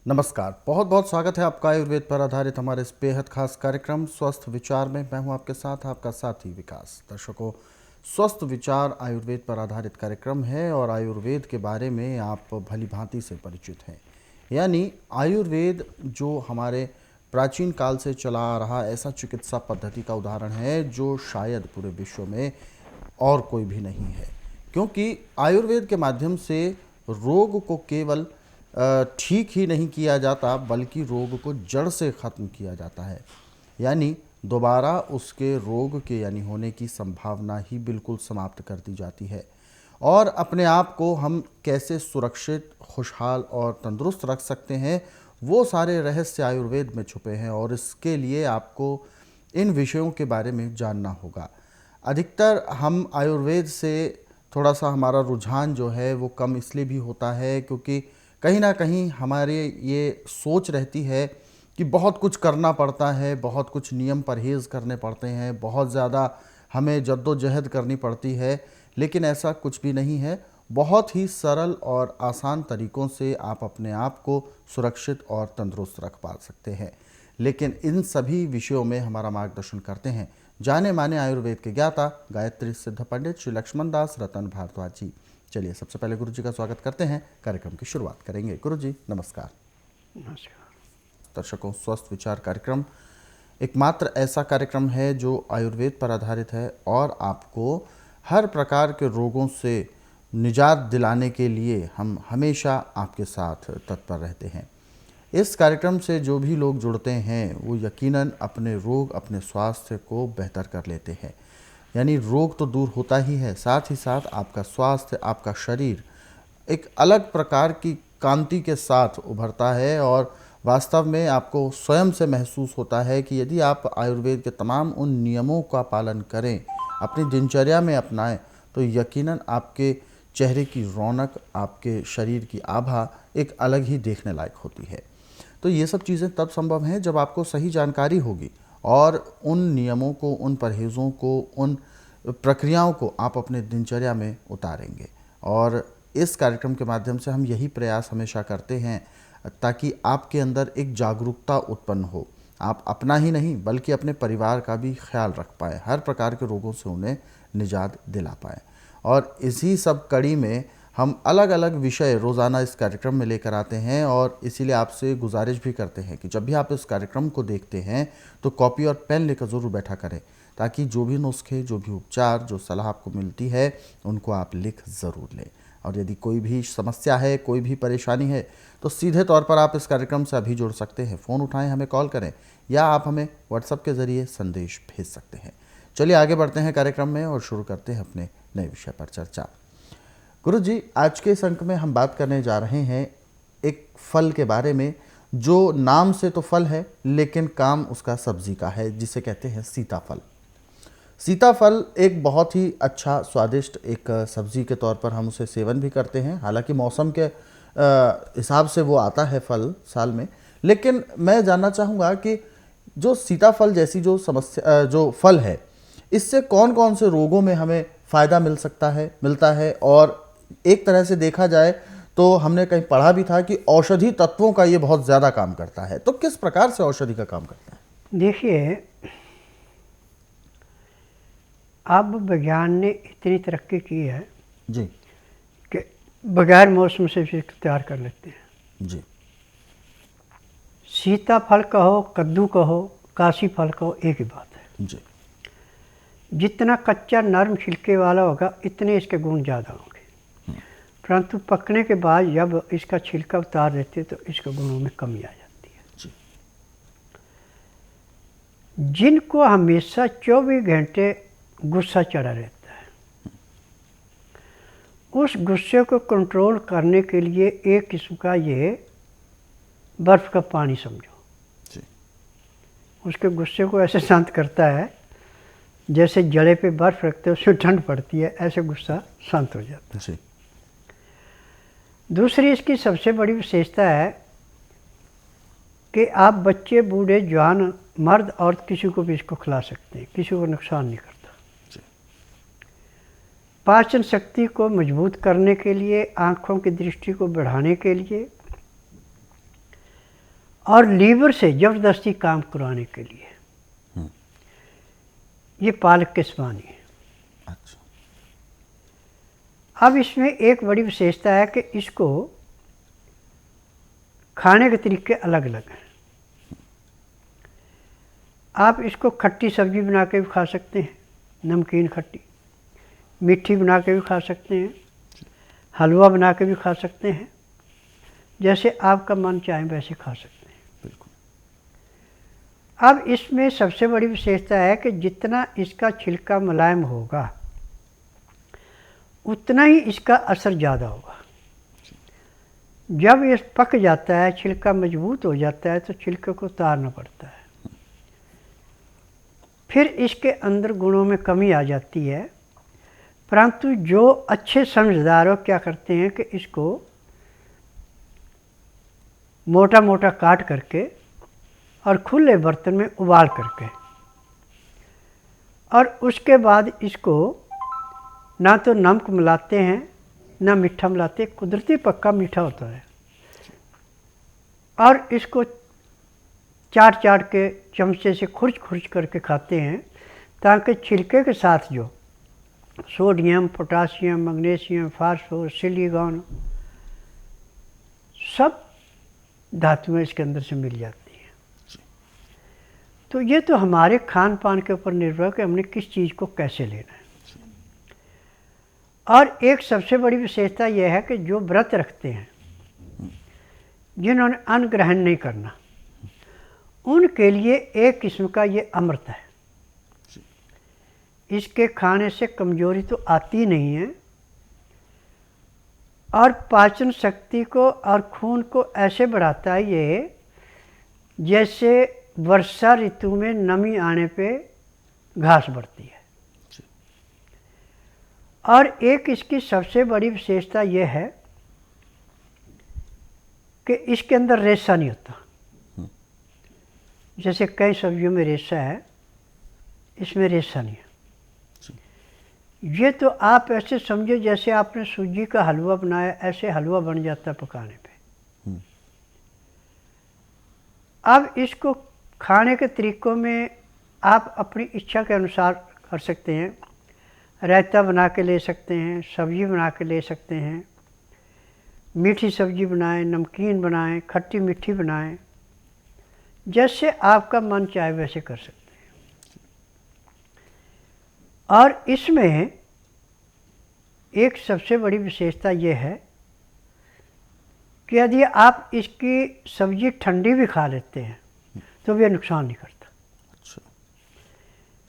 नमस्कार, बहुत बहुत स्वागत है आपका आयुर्वेद पर आधारित हमारे इस बेहद खास कार्यक्रम स्वस्थ विचार में। मैं हूं आपके साथ आपका साथी विकास। दर्शकों, स्वस्थ विचार आयुर्वेद पर आधारित कार्यक्रम है और आयुर्वेद के बारे में आप भली भांति से परिचित हैं। यानी आयुर्वेद जो हमारे प्राचीन काल से चला आ रहा ऐसा चिकित्सा पद्धति का उदाहरण है जो शायद पूरे विश्व में और कोई भी नहीं है, क्योंकि आयुर्वेद के माध्यम से रोग को केवल ठीक ही नहीं किया जाता बल्कि रोग को जड़ से ख़त्म किया जाता है। यानी दोबारा उसके रोग के यानी होने की संभावना ही बिल्कुल समाप्त कर दी जाती है। और अपने आप को हम कैसे सुरक्षित, खुशहाल और तंदुरुस्त रख सकते हैं, वो सारे रहस्य आयुर्वेद में छुपे हैं और इसके लिए आपको इन विषयों के बारे में जानना होगा। अधिकतर हम आयुर्वेद से थोड़ा सा हमारा रुझान जो है वो कम इसलिए भी होता है क्योंकि कहीं ना कहीं हमारे ये सोच रहती है कि बहुत कुछ करना पड़ता है, बहुत कुछ नियम परहेज़ करने पड़ते हैं, बहुत ज़्यादा हमें जद्दोजहद करनी पड़ती है। लेकिन ऐसा कुछ भी नहीं है। बहुत ही सरल और आसान तरीक़ों से आप अपने आप को सुरक्षित और तंदुरुस्त रख पा सकते हैं। लेकिन इन सभी विषयों में हमारा मार्गदर्शन करते हैं जाने माने आयुर्वेद के ज्ञाता गायत्री सिद्ध पंडित श्री लक्ष्मण दास रतन भारद्वाज जी। चलिए सबसे पहले गुरु जी का स्वागत करते हैं, कार्यक्रम की शुरुआत करेंगे। गुरु जी नमस्कार। नमस्कार। दर्शकों, स्वस्थ विचार कार्यक्रम एकमात्र ऐसा कार्यक्रम है जो आयुर्वेद पर आधारित है और आपको हर प्रकार के रोगों से निजात दिलाने के लिए हम हमेशा आपके साथ तत्पर रहते हैं। इस कार्यक्रम से जो भी लोग जुड़ते हैं वो यकीनन अपने रोग, अपने स्वास्थ्य को बेहतर कर लेते हैं। यानी रोग तो दूर होता ही है, साथ ही साथ आपका स्वास्थ्य, आपका शरीर एक अलग प्रकार की कांति के साथ उभरता है और वास्तव में आपको स्वयं से महसूस होता है कि यदि आप आयुर्वेद के तमाम उन नियमों का पालन करें, अपनी दिनचर्या में अपनाएं, तो यकीनन आपके चेहरे की रौनक, आपके शरीर की आभा एक अलग ही देखने लायक होती है। तो ये सब चीज़ें तब संभव हैं जब आपको सही जानकारी होगी और उन नियमों को, उन परहेज़ों को, उन प्रक्रियाओं को आप अपने दिनचर्या में उतारेंगे। और इस कार्यक्रम के माध्यम से हम यही प्रयास हमेशा करते हैं ताकि आपके अंदर एक जागरूकता उत्पन्न हो। आप अपना ही नहीं बल्कि अपने परिवार का भी ख्याल रख पाए, हर प्रकार के रोगों से उन्हें निजात दिला पाए। और इसी सब कड़ी में हम अलग अलग विषय रोज़ाना इस कार्यक्रम में लेकर आते हैं और इसीलिए आपसे गुजारिश भी करते हैं कि जब भी आप इस कार्यक्रम को देखते हैं तो कॉपी और पेन लेकर ज़रूर बैठा करें, ताकि जो भी नुस्खे, जो भी उपचार, जो सलाह आपको मिलती है उनको आप लिख ज़रूर लें। और यदि कोई भी समस्या है, कोई भी परेशानी है, तो सीधे तौर पर आप इस कार्यक्रम से अभी जुड़ सकते हैं। फ़ोन उठाएं, हमें कॉल करें या आप हमें व्हाट्सएप के ज़रिए संदेश भेज सकते हैं। चलिए आगे बढ़ते हैं कार्यक्रम में और शुरू करते हैं अपने नए विषय पर चर्चा। गुरु जी, आज के इस अंक में हम बात करने जा रहे हैं एक फल के बारे में जो नाम से तो फल है लेकिन काम उसका सब्जी का है, जिसे कहते हैं सीताफल। सीताफल एक बहुत ही अच्छा स्वादिष्ट एक सब्जी के तौर पर हम उसे सेवन भी करते हैं। हालांकि मौसम के हिसाब से वो आता है फल साल में। लेकिन मैं जानना चाहूँगा कि जो सीताफल जैसी जो समस्या जो फल है, इससे कौन कौन से रोगों में हमें फ़ायदा मिलता है। और एक तरह से देखा जाए तो हमने कहीं पढ़ा भी था कि औषधि तत्वों का ये बहुत ज़्यादा काम करता है। तो किस प्रकार से औषधि का काम करता है? देखिए, अब विज्ञान ने इतनी तरक्की की है जी कि बगैर मौसम से भी तैयार कर लेते हैं। जी सीताफल कहो, कद्दू कहो, काशी फल कहो, एक ही बात है। जी जितना कच्चा नरम छिलके वाला होगा इतने इसके गुण ज़्यादा होंगे, परंतु पकने के बाद जब इसका छिलका उतार देते हैं तो इसके गुणों में कमी आ जाती है। जी जिनको हमेशा 24 घंटे गुस्सा चढ़ा रहता है, उस गुस्से को कंट्रोल करने के लिए एक किस्म का ये बर्फ़ का पानी समझो, जी उसके गुस्से को ऐसे शांत करता है जैसे जड़े पे बर्फ़ रखते हैं उसमें ठंड पड़ती है, ऐसे गुस्सा शांत हो जाता है। जी दूसरी इसकी सबसे बड़ी विशेषता है कि आप बच्चे, बूढ़े, जवान, मर्द औरत किसी को भी इसको खिला सकते हैं, किसी को नुकसान नहीं करता। पाचन शक्ति को मजबूत करने के लिए, आँखों की दृष्टि को बढ़ाने के लिए, और लीवर से ज़बरदस्ती काम करवाने के लिए। ये पालक के समान ही है। अच्छा। अब इसमें एक बड़ी विशेषता है कि इसको खाने के तरीके अलग अलग हैं। आप इसको खट्टी सब्जी बना के भी खा सकते हैं, नमकीन खट्टी, मीठी बना के भी खा सकते हैं, हलवा बना के भी खा सकते हैं, जैसे आपका मन चाहे वैसे खा सकते हैं। बिल्कुल। अब इसमें सबसे बड़ी विशेषता है कि जितना इसका छिलका मुलायम होगा उतना ही इसका असर ज़्यादा होगा। जब ये पक जाता है, छिलका मजबूत हो जाता है, तो छिलके को उतारना पड़ता है। फिर इसके अंदर गुणों में कमी आ जाती है, परंतु जो अच्छे समझदार हो क्या करते हैं कि इसको मोटा मोटा काट करके और खुले बर्तन में उबाल करके, और उसके बाद इसको ना तो नमक मिलाते हैं ना मीठा मिलाते, कुदरती पक्का मीठा होता है, और इसको चाट चाट के चमचे से खुर्च खुर्च करके खाते हैं, ताकि छिलके के साथ जो sodium, potassium, magnesium, phosphorus, silicon सब धातुएं इसके अंदर से मिल जाती हैं। तो ये तो हमारे खान पान के ऊपर निर्भर है कि हमने किस चीज़ को कैसे लेना है। और एक सबसे बड़ी विशेषता यह है कि जो व्रत रखते हैं, जिन्होंने अन्न ग्रहण नहीं करना, उनके लिए एक किस्म का ये अमृत है। इसके खाने से कमजोरी तो आती नहीं है, और पाचन शक्ति को और खून को ऐसे बढ़ाता है ये, जैसे वर्षा ऋतु में नमी आने पे घास बढ़ती है। और एक इसकी सबसे बड़ी विशेषता यह है कि इसके अंदर रेशा नहीं होता। जैसे कई सब्जियों में रेशा है, इसमें रेशा नहीं है। ये तो आप ऐसे समझो जैसे आपने सूजी का हलवा बनाया, ऐसे हलवा बन जाता है पकाने पे। अब इसको खाने के तरीक़ों में आप अपनी इच्छा के अनुसार कर सकते हैं। रायता बना के ले सकते हैं, सब्जी बना के ले सकते हैं, मीठी सब्जी बनाएं, नमकीन बनाएं, खट्टी मीठी बनाएं, जैसे आपका मन चाहे वैसे कर सकते हैं। और इसमें एक सबसे बड़ी विशेषता यह है कि यदि आप इसकी सब्जी ठंडी भी खा लेते हैं तो भी नुकसान नहीं करता। अच्छा।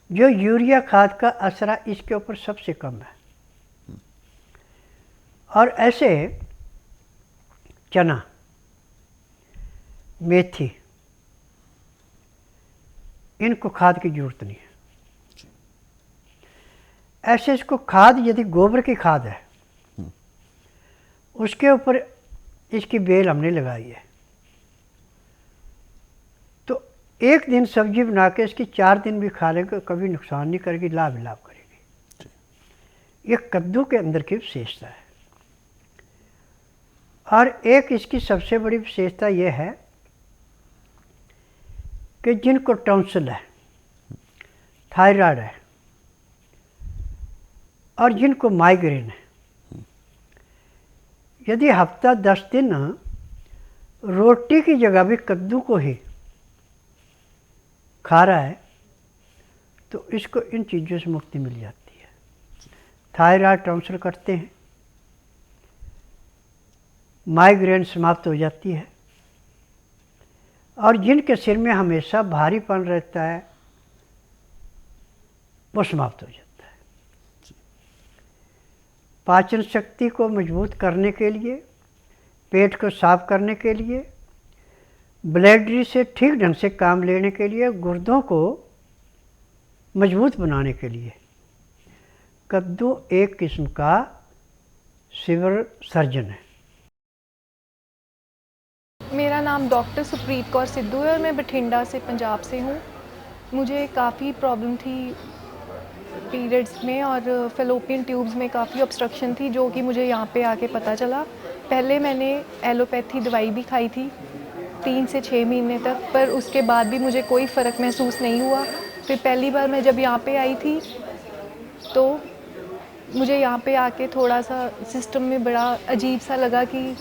जो यूरिया खाद का असर इसके ऊपर सबसे कम है। और ऐसे चना, मेथी, इनको खाद की जरूरत नहीं है। ऐसे इसको खाद यदि गोबर की खाद है, उसके ऊपर इसकी बेल हमने लगाई है, तो एक दिन सब्जी बना के इसकी 4 दिन भी खा लेंगे कभी नुकसान नहीं करेगी, लाभ ही लाभ करेगी। ये कद्दू के अंदर की विशेषता है। और एक इसकी सबसे बड़ी विशेषता यह है कि जिनको टॉन्सिल है, थायराइड है और जिनको माइग्रेन है, यदि हफ्ता 10 दिन रोटी की जगह भी कद्दू को ही खा रहा है तो इसको इन चीज़ों से मुक्ति मिल जाती है। थायराइड टॉन्सिल करते हैं, माइग्रेन समाप्त हो जाती है, और जिनके सिर में हमेशा भारीपन रहता है वो समाप्त हो जाता है। पाचन शक्ति को मजबूत करने के लिए, पेट को साफ करने के लिए, ब्लैडरी से ठीक ढंग से काम लेने के लिए, गुर्दों को मजबूत बनाने के लिए कद्दू एक किस्म का सिविल सर्जन है। मेरा नाम डॉक्टर सुप्रीत कौर सिद्धू है और मैं बठिंडा से, पंजाब से हूँ। मुझे काफ़ी प्रॉब्लम थी पीरियड्स में और फेलोपियन ट्यूब्स में काफ़ी ऑब्स्ट्रक्शन थी, जो कि मुझे यहाँ पे आके पता चला। पहले मैंने एलोपैथी दवाई भी खाई थी 3 से 6 महीने तक, पर उसके बाद भी मुझे कोई फ़र्क महसूस नहीं हुआ। फिर पहली बार मैं जब यहाँ पे आई थी तो मुझे यहाँ पे आके थोड़ा सा सिस्टम में बड़ा अजीब सा लगा कि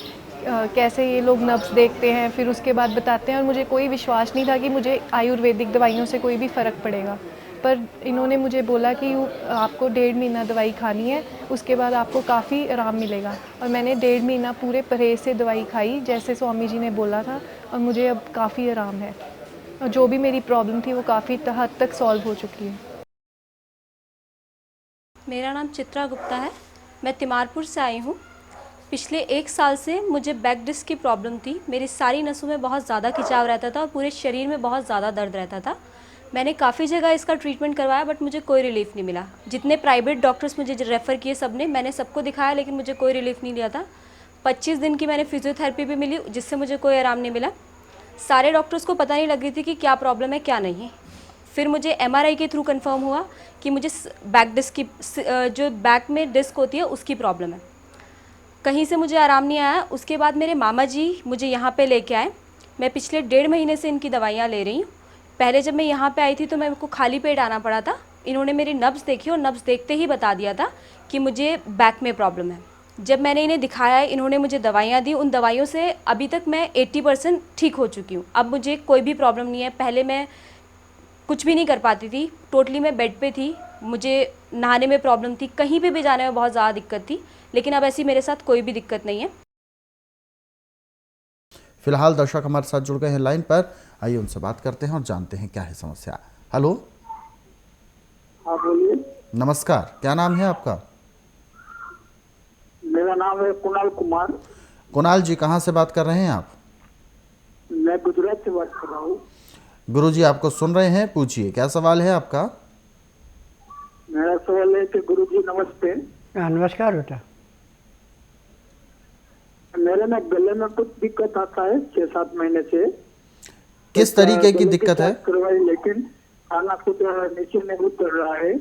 कैसे ये लोग नब्ज़ देखते हैं, फिर उसके बाद बताते हैं, और मुझे कोई विश्वास नहीं था कि मुझे आयुर्वेदिक दवाइयों से कोई भी फ़र्क पड़ेगा। पर इन्होंने मुझे बोला कि आपको 1.5 महीना दवाई खानी है, उसके बाद आपको काफ़ी आराम मिलेगा। और मैंने 1.5 महीना पूरे परहेज़ से दवाई खाई जैसे स्वामी जी ने बोला था, और मुझे अब काफ़ी आराम है, और जो भी मेरी प्रॉब्लम थी वो काफ़ी हद तक सॉल्व हो चुकी है। मेरा नाम चित्रा गुप्ता है। मैं तिमारपुर से आई हूँ। पिछले 1 साल से मुझे बैक डिस्क की प्रॉब्लम थी। मेरी सारी नसों में बहुत ज़्यादा खिंचाव रहता था और पूरे शरीर में बहुत ज़्यादा दर्द रहता था। मैंने काफ़ी जगह इसका ट्रीटमेंट करवाया बट मुझे कोई रिलीफ़ नहीं मिला। जितने प्राइवेट डॉक्टर्स मुझे रेफ़र किए मैंने सबको दिखाया, लेकिन मुझे कोई रिलीफ़ नहीं लिया था। 25 दिन की मैंने फिजियोथेरेपी भी मिली जिससे मुझे कोई आराम नहीं मिला। सारे डॉक्टर्स को पता नहीं लग रही थी कि क्या प्रॉब्लम है क्या नहीं। फिर मुझे MRI के थ्रू कंफर्म हुआ कि मुझे बैक डिस्क की जो बैक में डिस्क होती है उसकी प्रॉब्लम है। कहीं से मुझे आराम नहीं आया। उसके बाद मेरे मामा जी मुझे यहाँ पे लेके आए। मैं पिछले 1.5 महीने से इनकी दवाइयाँ ले रही हूँ। पहले जब मैं यहाँ पे आई थी तो मेरे को खाली पेट आना पड़ा था। इन्होंने मेरी नब्ज़ देखी और नब्ज़ देखते ही बता दिया था कि मुझे बैक में प्रॉब्लम है। जब मैंने इन्हें दिखाया, इन्होंने मुझे दवाइयाँ दी। उन दवाइयों से अभी तक मैं 80% ठीक हो चुकी हूँ। अब मुझे कोई भी प्रॉब्लम नहीं है। पहले मैं कुछ भी नहीं कर पाती थी, टोटली मैं बेड पे थी। मुझे नहाने में प्रॉब्लम थी, कहीं पे भी जाने में बहुत ज़्यादा दिक्कत थी, लेकिन अब ऐसी मेरे साथ कोई भी दिक्कत नहीं है। फिलहाल दर्शक हमारे साथ जुड़ गए हैं लाइन पर। आइए उनसे बात करते हैं और जानते हैं क्या है समस्या। हेलो। हाँ बोलिए। नमस्कार, क्या नाम है आपका? मेरा नाम है कुणाल कुमार। कुणाल जी, कहाँ से बात कर रहे हैं आप? मैं गुजरात से बात कर रहा हूँ। गुरुजी आपको सुन रहे हैं, पूछिए क्या सवाल है आपका? मेरा सवाल है कि गुरुजी नमस्ते। नमस्कार बेटा। मेरे में गले में कुछ दिक्कत आता है 6-7 महीने से। किस तरीके की गले दिक्कत है? जांच करवाई लेकिन खाना कुछ नीचे नहीं उतर रहा है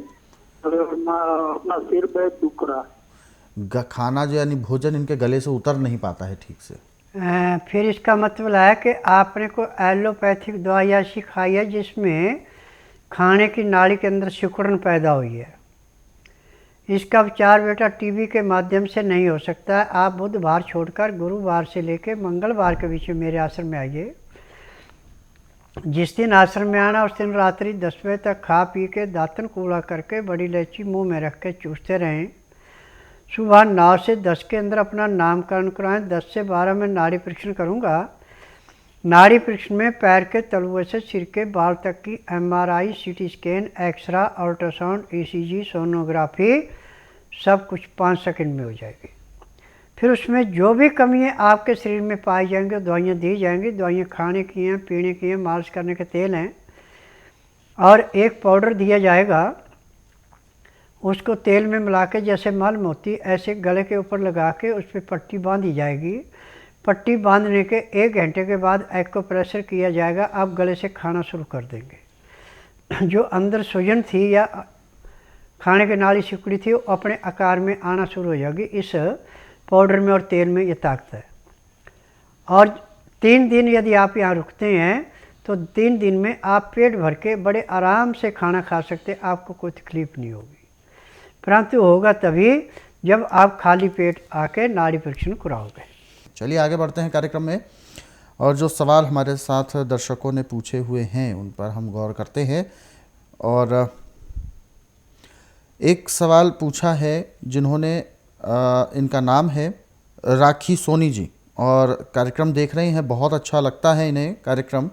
और अपना सिर बहुत दुख रहा है। खाना जो यानी भोजन इनके गले से उतर नहीं पाता है ठीक से। फिर इसका मतलब है कि आपने कोई एलोपैथिक दवाई ऐसी खाई है जिसमें खाने की नाली के अंदर सिकुड़न पैदा हुई है। इसका उपचार बेटा टीबी के माध्यम से नहीं हो सकता है। आप बुधवार छोड़कर गुरुवार से लेकर मंगलवार के बीच में मेरे आश्रम में आइए। जिस दिन आश्रम में आना उस दिन रात्रि 10 बजे तक खा पी के दातन कूड़ा करके बड़ी इलायची मुंह में रख के चूसते रहें। सुबह 9 से 10 के अंदर अपना नामकरण कराएं। 10 से 12 में नाड़ी परीक्षण करूंगा। नाड़ी परीक्षण में पैर के तलुए से सिर के बाल तक की MRI, CT scan, xray, ultrasound, ECG, sonography सब कुछ 5 सेकंड में हो जाएगी। फिर उसमें जो भी कमियाँ आपके शरीर में पाई जाएंगी दवाइयाँ दी जाएंगी। दवाइयाँ खाने की हैं, पीने की हैं, मालिश करने के तेल हैं, और एक पाउडर दिया जाएगा। उसको तेल में मिला के जैसे मल मोती ऐसे गले के ऊपर लगा के उस पर पट्टी बांधी जाएगी। पट्टी बांधने के 1 घंटे के बाद एक्यूप्रेशर किया जाएगा। आप गले से खाना शुरू कर देंगे। जो अंदर सूजन थी या खाने की नाली सिकुड़ी थी वो अपने आकार में आना शुरू हो जाएगी। इस पाउडर में और तेल में ये ताकत है। और 3 दिन यदि आप यहाँ रुकते हैं तो 3 दिन में आप पेट भर के बड़े आराम से खाना खा सकते। आपको कोई तकलीफ नहीं होगी, परंतु होगा तभी जब आप खाली पेट आके नाड़ी परीक्षण कराओगे। चलिए आगे बढ़ते हैं कार्यक्रम में, और जो सवाल हमारे साथ दर्शकों ने पूछे हुए हैं उन पर हम गौर करते हैं। और एक सवाल पूछा है जिन्होंने इनका नाम है राखी सोनी जी, और कार्यक्रम देख रहे हैं, बहुत अच्छा लगता है इन्हें कार्यक्रम।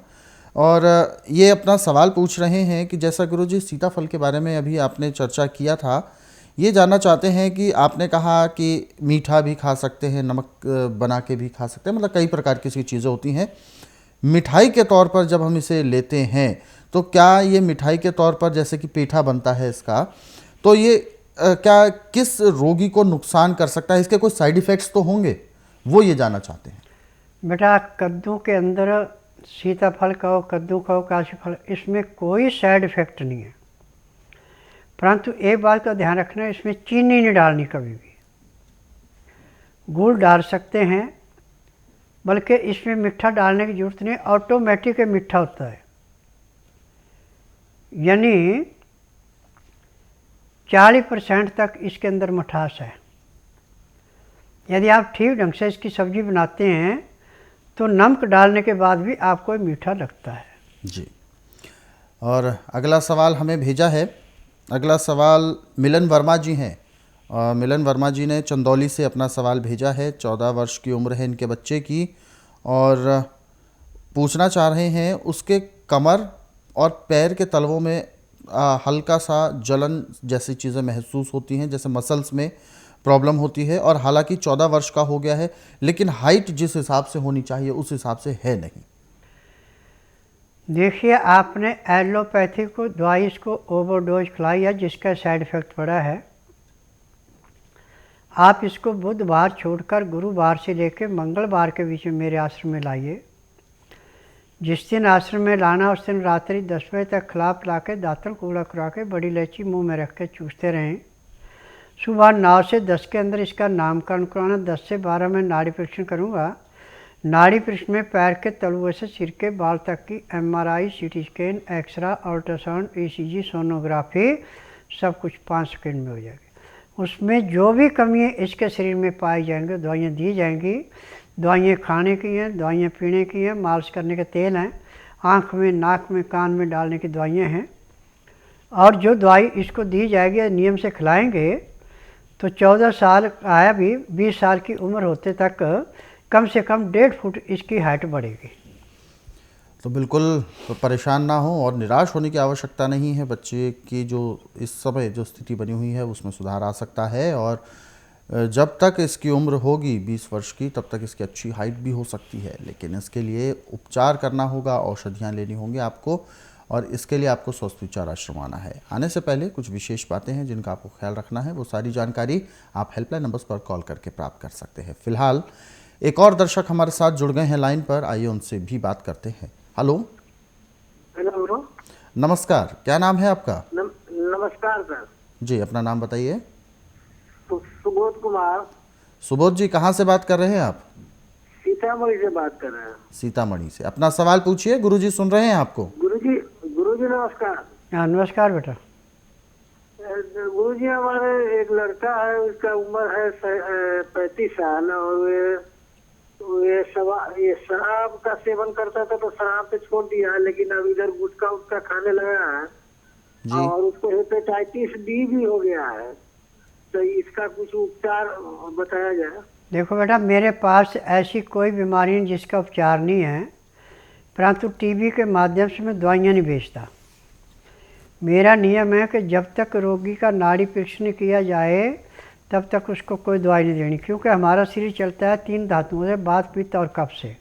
और ये अपना सवाल पूछ रहे हैं कि जैसा गुरुजी सीताफल के बारे में अभी आपने चर्चा किया था, ये जानना चाहते हैं कि आपने कहा कि मीठा भी खा सकते हैं, नमक बना के भी खा सकते हैं, मतलब कई प्रकार की सी चीज़ें होती हैं। मिठाई के तौर पर जब हम इसे लेते हैं तो क्या ये मिठाई के तौर पर जैसे कि पेठा बनता है इसका, तो ये क्या किस रोगी को नुकसान कर सकता है? इसके कोई साइड इफ़ेक्ट्स तो होंगे, वो ये जानना चाहते हैं। बेटा कद्दू के अंदर सीताफल का हो, कद्दू का हो, काशी फल, इसमें कोई साइड इफ़ेक्ट नहीं है। परंतु एक बात का ध्यान रखना, इसमें चीनी नहीं डालनी कभी भी। गुड़ डाल सकते हैं, बल्कि इसमें मीठा डालने की ज़रूरत नहीं, ऑटोमेटिक ये मीठा होता है। यानी 40% तक इसके अंदर मिठास है। यदि आप ठीक ढंग से इसकी सब्ज़ी बनाते हैं तो नमक डालने के बाद भी आपको मीठा लगता है। जी। और अगला सवाल हमें भेजा है, अगला सवाल मिलन वर्मा जी हैं। मिलन वर्मा जी ने चंदौली से अपना सवाल भेजा है। 14 वर्ष की उम्र है इनके बच्चे की और पूछना चाह रहे हैं उसके कमर और पैर के तलवों में हल्का सा जलन जैसी चीज़ें महसूस होती हैं, जैसे मसल्स में प्रॉब्लम होती है। और हालांकि 14 वर्ष का हो गया है लेकिन हाइट जिस हिसाब से होनी चाहिए उस हिसाब से है नहीं। देखिए, आपने एलोपैथी को दवाई इसको ओवरडोज खिलाई है जिसका साइड इफ़ेक्ट पड़ा है। आप इसको बुधवार छोड़कर गुरुवार से लेकर मंगलवार के बीच में मेरे आश्रम में लाइए। जिस दिन आश्रम में लाना उस दिन रात्रि 10 बजे तक खिला पिला के दातन कूड़ा करा के बड़ी इलायची मुंह में रख के चूसते रहें। सुबह 9 से 10 के अंदर इसका नामकरण कराना। 10 से 12 में नाड़ी परीक्षण करूँगा। नाड़ी परीक्षण में पैर के तलुए से सिर के बाल तक की MRI, CT scan, xray, ultrasound, ECG, sonography सब कुछ 5 सेकंड में हो जाएगी। उसमें जो भी कमियाँ इसके शरीर में पाई जाएंगी दवाइयाँ दी जाएंगी। दवाइयाँ खाने की हैं, दवाइयाँ पीने की हैं, मालिश करने के तेल हैं, आँख में, नाक में, कान में डालने की दवाइयाँ हैं। और जो दवाई इसको दी जाएगी नियम से खिलाएंगे तो 14 साल आया भी 20 साल की उम्र होते तक कम से कम 1.5 फुट इसकी हाइट बढ़ेगी। तो बिल्कुल परेशान ना हो और निराश होने की आवश्यकता नहीं है। बच्चे की जो इस समय जो स्थिति बनी हुई है उसमें सुधार आ सकता है और जब तक इसकी उम्र होगी 20 वर्ष की तब तक इसकी अच्छी हाइट भी हो सकती है। लेकिन इसके लिए उपचार करना होगा, औषधियाँ लेनी होंगी आपको और इसके लिए आपको स्वस्थ विचार आश्रम आना है। आने से पहले कुछ विशेष बातें हैं जिनका आपको ख्याल रखना है। वो सारी जानकारी आप हेल्पलाइन नंबर्स पर कॉल करके प्राप्त कर सकते हैं। फिलहाल एक और दर्शक हमारे साथ जुड़ गए हैं लाइन पर, आइए उनसे भी बात करते हैं। हेलो। हेलो, नमस्कार, क्या नाम है आपका? नमस्कार सर जी, अपना नाम बताइए। सुबोध कुमार। सुबोध जी, कहाँ से बात कर रहे हैं आप? सीतामढ़ी से बात कर रहे हैं। सीतामढ़ी से। अपना सवाल पूछिए, गुरुजी सुन रहे हैं आपको। गुरुजी नमस्कार। हाँ, नमस्कार बेटा। गुरुजी, हमारे एक लड़का है, उसका उम्र है 35 साल और ये शराब का सेवन करता था तो शराब पे छोड़ दिया है, लेकिन अब इधर गुटखा खाने लगा है जी। और उसको हेपेटाइटिस B भी हो गया है। तो इसका कुछ उपचार बताया जाए। देखो बेटा, मेरे पास ऐसी कोई बीमारी नहीं जिसका उपचार नहीं है, परंतु टीवी के माध्यम से मैं दवाइयाँ नहीं बेचता। मेरा नियम है कि जब तक रोगी का नाड़ी परीक्षण किया जाए तब तक उसको कोई दवाई नहीं देनी, क्योंकि हमारा शरीर चलता है 3 धातुओं से, वात, पित्त और कफ से।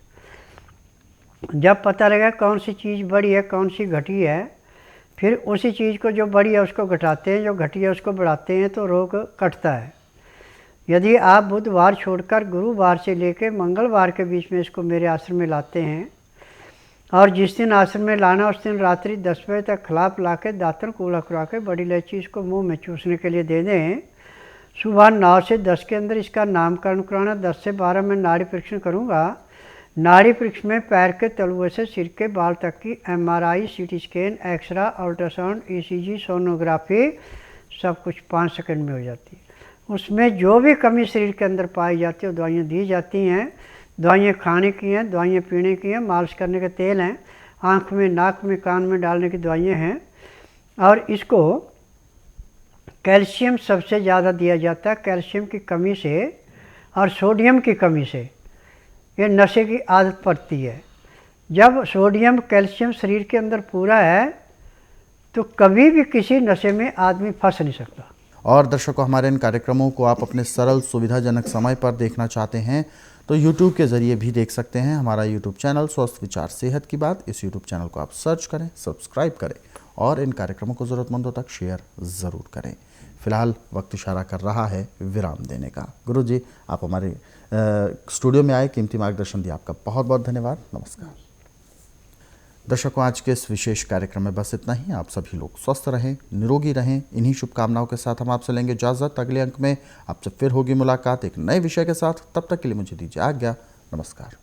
जब पता लगा कौन सी चीज़ बड़ी है कौन सी घटी है, फिर उसी चीज़ को जो बड़ी है उसको घटाते हैं, जो घटी है उसको बढ़ाते हैं, तो रोग कटता है। यदि आप बुधवार छोड़कर गुरुवार से लेकर मंगलवार के बीच में इसको मेरे आश्रम में लाते हैं और जिस दिन आश्रम में लाना उस दिन रात्रि 10 बजे तक खिला पिला के दातन कूड़ा करा के बड़ी इलायची इसको मुंह में चूसने के लिए दे दें। सुबह 9 से 10 के अंदर इसका नामकरण कराना। 10 से 12 में नाड़ी परीक्षण करूँगा। नाड़ी परीक्षण में पैर के तलुए से सिर के बाल तक की MRI, CT scan, xray, ultrasound, ECG, sonography सब कुछ 5 सेकंड में हो जाती है। उसमें जो भी कमी शरीर के अंदर पाई जाती है दवाइयाँ दी जाती हैं। दवाइयाँ खाने की हैं, दवाइयाँ पीने की हैं, मालिश करने के तेल हैं, आँख में, नाक में, कान में डालने की दवाइयाँ हैं। और इसको कैल्शियम सबसे ज़्यादा दिया जाता है। कैल्शियम की कमी से और सोडियम की कमी से ये नशे की आदत पड़ती है। जब सोडियम कैल्शियम शरीर के अंदर पूरा है तो कभी भी किसी नशे में आदमी फंस नहीं सकता। और दर्शकों, हमारे इन कार्यक्रमों को आप अपने सरल सुविधाजनक समय पर देखना चाहते हैं तो YouTube के ज़रिए भी देख सकते हैं। हमारा YouTube चैनल स्वस्थ विचार सेहत की बात, इस YouTube चैनल को आप सर्च करें, सब्सक्राइब करें और इन कार्यक्रमों को ज़रूरतमंदों तक शेयर ज़रूर करें। फिलहाल वक्त इशारा कर रहा है विराम देने का। गुरुजी, आप हमारे स्टूडियो में आए, कीमती मार्गदर्शन दिया, आपका बहुत बहुत धन्यवाद। नमस्कार। दर्शकों, आज के इस विशेष कार्यक्रम में बस इतना ही। आप सभी लोग स्वस्थ रहें, निरोगी रहें, इन्हीं शुभकामनाओं के साथ हम आपसे लेंगे इजाज़त। अगले अंक में आपसे फिर होगी मुलाकात एक नए विषय के साथ। तब तक के लिए मुझे दीजिए आज्ञा। नमस्कार।